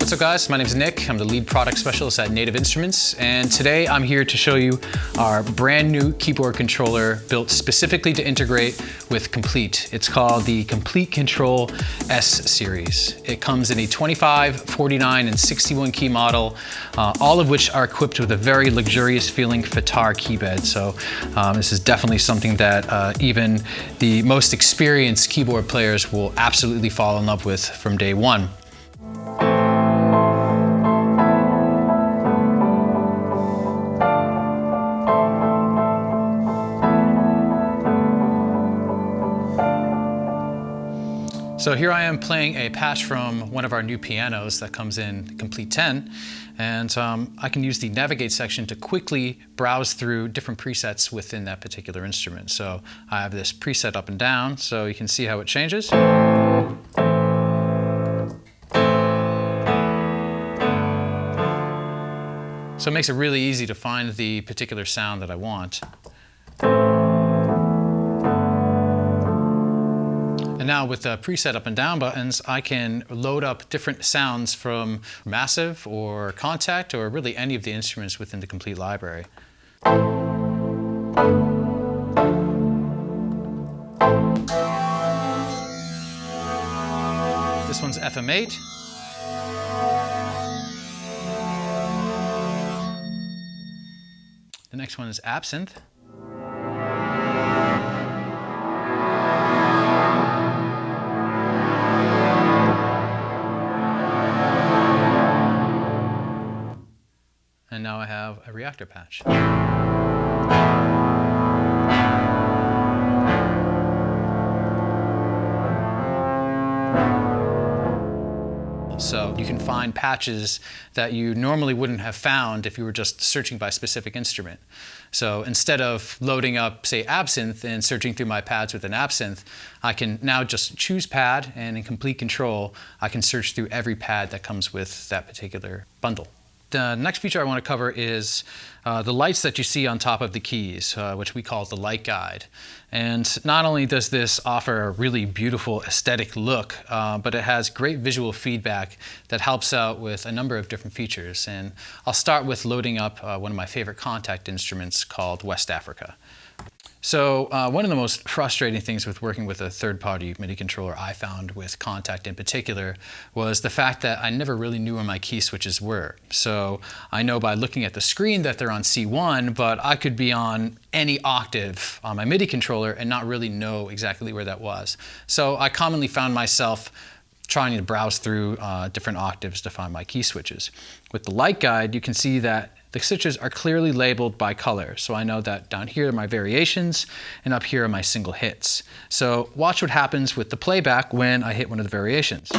What's up guys, my name is Nick. I'm the lead product specialist at Native Instruments, and today I'm here to show you our brand new keyboard controller built specifically to integrate with Komplete. It's called the Komplete Kontrol S series. It comes in a 25, 49, and 61 key model, all of which are equipped with a very luxurious feeling FITAR keybed. So this is definitely something that even the most experienced keyboard players will absolutely fall in love with from day one. So here I am playing a patch from one of our new pianos that comes in Komplete 10, and I can use the Navigate section to quickly browse through different presets within that particular instrument. So I have this preset up and down, so you can see how it changes. So it makes it really easy to find the particular sound that I want. And now with the preset up and down buttons, I can load up different sounds from Massive or Contact or really any of the instruments within the Komplete library. This one's FM8. The next one is Absinthe. And now I have a reactor patch. So you can find patches that you normally wouldn't have found if you were just searching by specific instrument. So instead of loading up, say, Absinthe and searching through my pads with an Absinthe, I can now just choose pad, and in Komplete Kontrol, I can search through every pad that comes with that particular bundle. The next feature I want to cover is the lights that you see on top of the keys, which we call the light guide. And not only does this offer a really beautiful aesthetic look, but it has great visual feedback that helps out with a number of different features. And I'll start with loading up one of my favorite Contact instruments called West Africa. So one of the most frustrating things with working with a third-party MIDI controller I found with Contact in particular was the fact that I never really knew where my key switches were. So I know by looking at the screen that they're on C1, but I could be on any octave on my MIDI controller and not really know exactly where that was. So I commonly found myself trying to browse through different octaves to find my key switches. With the light guide, you can see that the switches are clearly labeled by color. So I know that down here are my variations and up here are my single hits. So watch what happens with the playback when I hit one of the variations.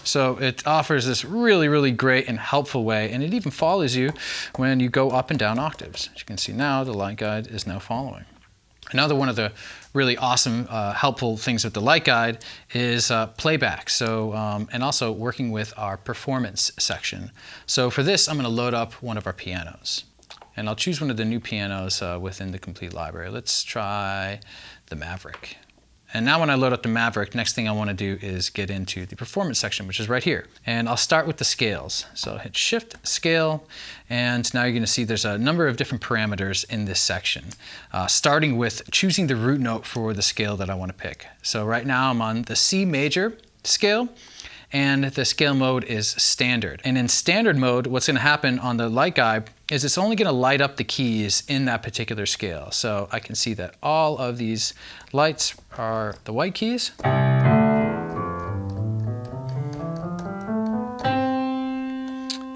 So it offers this really, really great and helpful way, and it even follows you when you go up and down octaves. As you can see now, the light guide is now following. Another one of the really awesome, helpful things with the light guide is playback. So, and also working with our performance section. So for this, I'm going to load up one of our pianos. And I'll choose one of the new pianos within the Komplete library. Let's try the Maverick. And now when I load up the Maverick, next thing I want to do is get into the performance section, which is right here. And I'll start with the scales. So I'll hit Shift, Scale, and now you're going to see there's a number of different parameters in this section, starting with choosing the root note for the scale that I want to pick. So right now I'm on the C major scale, and the scale mode is standard. And in standard mode, what's going to happen on the light guide is it's only going to light up the keys in that particular scale. So I can see that all of these lights are the white keys.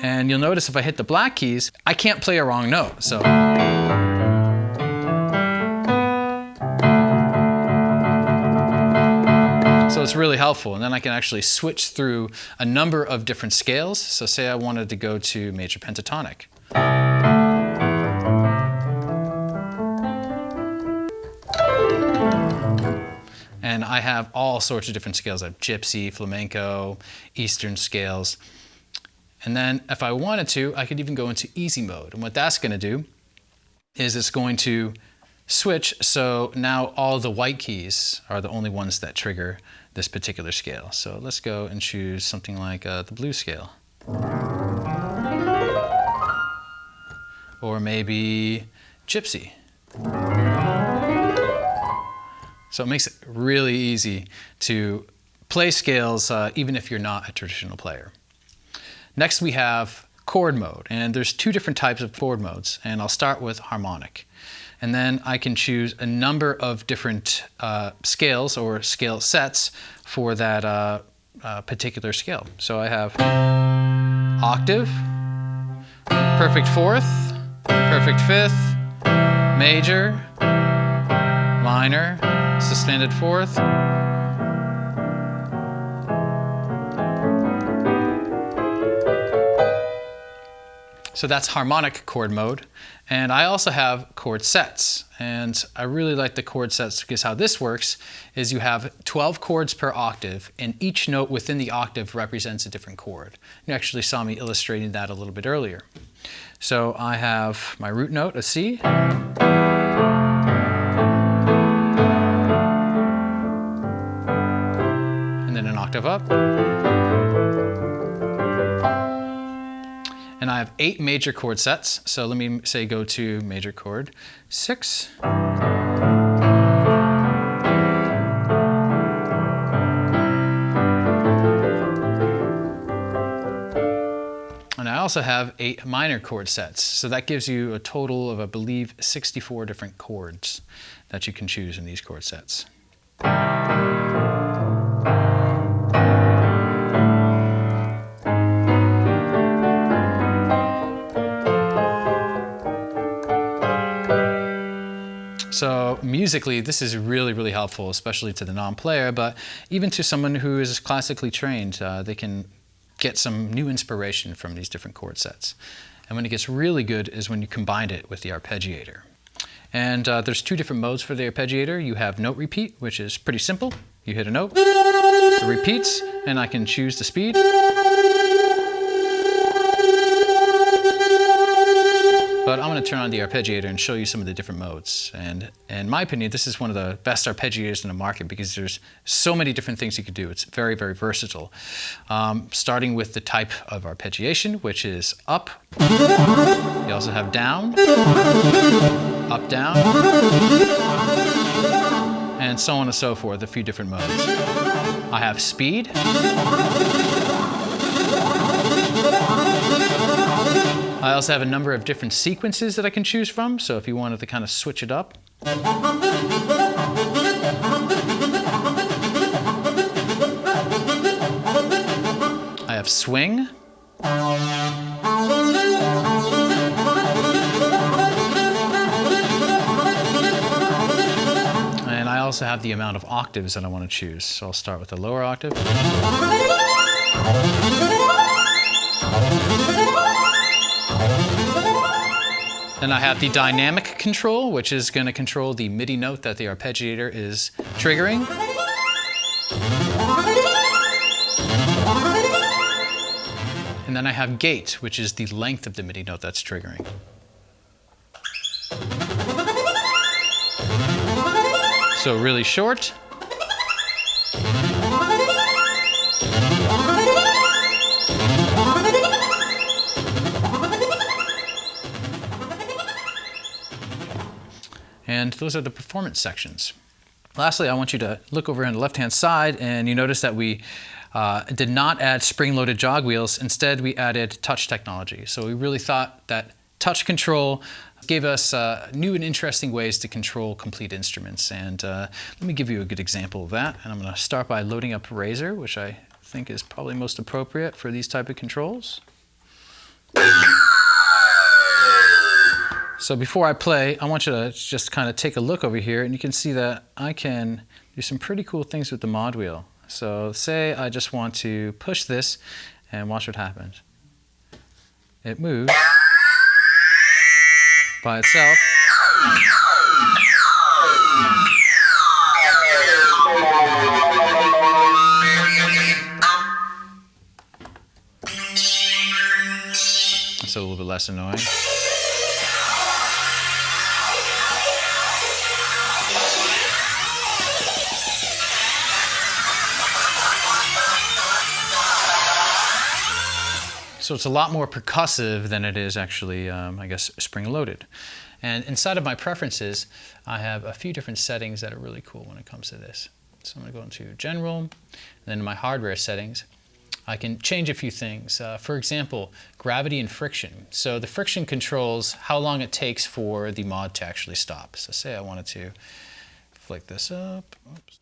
And you'll notice if I hit the black keys, I can't play a wrong note. So it's really helpful, and then I can actually switch through a number of different scales. So say I wanted to go to major pentatonic. And I have all sorts of different scales. I have gypsy, flamenco, Eastern scales. And then if I wanted to, I could even go into easy mode. And what that's going to do is it's going to switch, so now all the white keys are the only ones that trigger this particular scale. So let's go and choose something like the blues scale. Or maybe gypsy. So it makes it really easy to play scales even if you're not a traditional player. Next we have chord mode, and there's two different types of chord modes, and I'll start with harmonic. And then I can choose a number of different scales or scale sets for that particular scale. So I have octave, perfect fourth, perfect fifth, major, minor, suspended fourth, so that's harmonic chord mode. And I also have chord sets, and I really like the chord sets because how this works is you have 12 chords per octave, and each note within the octave represents a different chord. You actually saw me illustrating that a little bit earlier. So I have my root note, a C, and then an octave up. And I have 8 major chord sets. So let me say go to major chord 6. And I also have 8 minor chord sets. So that gives you a total of, I believe, 64 different chords that you can choose in these chord sets. So musically, this is really, really helpful, especially to the non-player, but even to someone who is classically trained, they can get some new inspiration from these different chord sets. And when it gets really good is when you combine it with the arpeggiator. And there's 2 different modes for the arpeggiator. You have note repeat, which is pretty simple. You hit a note, it repeats, and I can choose the speed. But I'm going to turn on the arpeggiator and show you some of the different modes. And in my opinion, this is one of the best arpeggiators in the market because there's so many different things you can do. It's very, very versatile. Starting with the type of arpeggiation, which is up. You also have down, up, down, and so on and so forth, a few different modes. I have speed. I also have a number of different sequences that I can choose from, so if you wanted to kind of switch it up. I have swing. And I also have the amount of octaves that I want to choose. So I'll start with the lower octave. Then I have the dynamic control, which is going to control the MIDI note that the arpeggiator is triggering. And then I have gate, which is the length of the MIDI note that's triggering. So really short. And those are the performance sections. Lastly, I want you to look over on the left-hand side, and you notice that we did not add spring-loaded jog wheels. Instead, we added touch technology. So we really thought that touch control gave us new and interesting ways to control complete instruments. And let me give you a good example of that. And I'm going to start by loading up Razor, which I think is probably most appropriate for these type of controls. So before I play, I want you to just kind of take a look over here, and you can see that I can do some pretty cool things with the mod wheel. So say I just want to push this, and watch what happens. It moves by itself. It's a little bit less annoying. So it's a lot more percussive than it is actually, I guess, spring-loaded. And inside of my preferences, I have a few different settings that are really cool when it comes to this. So I'm going to go into General, and then in my hardware settings, I can change a few things. For example, gravity and friction. So the friction controls how long it takes for the mod to actually stop. So say I wanted to flick this up. Oops.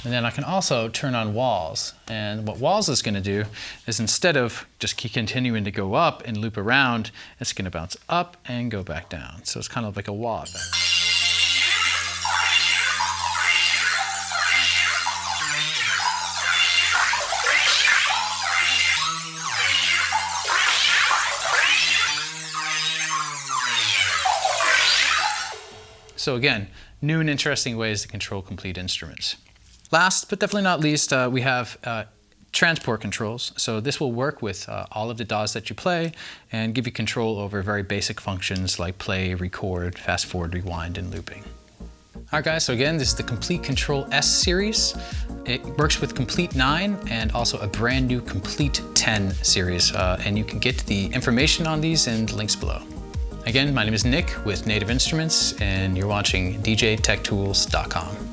And then I can also turn on walls. And what walls is going to do is instead of just continuing to go up and loop around, it's going to bounce up and go back down. So it's kind of like a wall effect. So again, new and interesting ways to control complete instruments. Last, but definitely not least, we have transport controls. So this will work with all of the DAWs that you play and give you control over very basic functions like play, record, fast forward, rewind, and looping. All right, guys, so again, this is the Komplete Kontrol S series. It works with Komplete 9 and also a brand new Komplete 10 series. And you can get the information on these in the links below. Again, my name is Nick with Native Instruments, and you're watching DJTechTools.com.